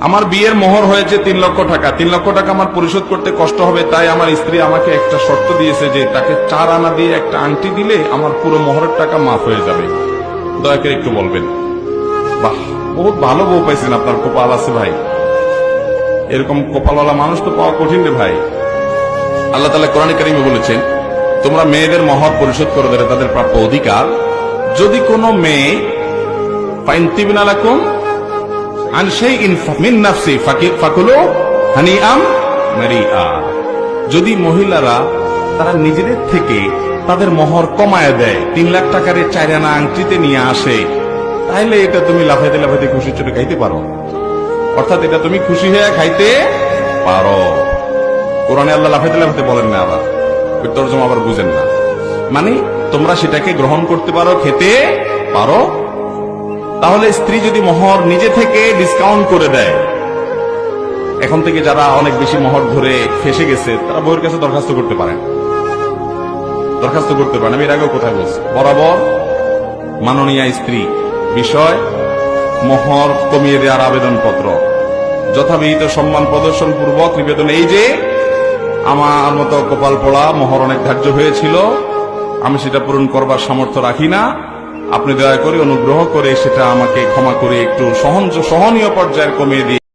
আমার বিয়ের মোহর হয়েছে 3 লক্ষ টাকা, 3 লক্ষ টাকা আমার পরিশোধ করতে কষ্ট হবে, তাই আমার স্ত্রী আমাকে একটা শর্ত দিয়েছে যে তাকে 4 আনা দিয়ে একটা আংটি দিলে আমার পুরো মোহরের টাকা মাফ হয়ে যাবে। দয়া করে একটু বলবেন। বাহ, বহুত ভালো বউ পাইছেন, আপনার কপাল আছে ভাই। এরকম কপালওয়ালা মানুষ তো পাওয়া কঠিন রে ভাই। আল্লাহ তাআলা কোরআনে কারিমে বলেছেন, তোমরা মেয়েদের মোহর পরিশোধ করে দেবে, তাদের প্রাপ্য অধিকার। যদি কোনো মেয়ে ফাইনতিবিনা লাকুম আন শাইইন মিন নাফসি ফাকুলু হানিআম মারিআ, যদি মহিলারা তারা নিজেদের থেকে তাদের মোহর কমায় দেয়, 3 লাখ টাকার 4 আনা আংটিতে নিয়ে আসে, তাহলে এটা তুমি লাফাইতে লাফাইতে খুশি চোটে খাইতে পারো। অর্থাৎ এটা তুমি খুশি হয়ে খাইতে পারো। কোরআনে আল্লাহ লাফাইতে লাফাইতে বলেন না, আবার ওই তরজমা আবার বুঝেন না। মানে তোমরা সেটাকে গ্রহণ করতে পারো, খেতে পারো। তাহলে স্ত্রী যদি মোহর নিজে থেকে ডিসকাউন্ট করে দেয়, এখন থেকে যারা অনেক বেশি মোহর ধরে ফেসে গেছে তারা বউয়ের কাছে দরখাস্ত করতে পারেন, দরখাস্ত করতে পারেন। আমি এর আগেও কোথায় বলছি, বরাবর মাননীয় স্ত্রী বিষয় মোহর কমিয়ে দেওয়ার আবেদনপত্র যথাবিহিত সম্মান প্রদর্শন পূর্বক নিবেদন, এই যে আমার মতো কপাল পোড়া মোহর অনেক ধার্য হয়েছিল, আমি সেটা পূরণ করবার সামর্থ্য রাখি না, আপনি দয়া করে অনুগ্রহ করে সেটা আমাকে ক্ষমা করে একটু সহনীয় পর্যায়ে কমিয়ে দিয়ে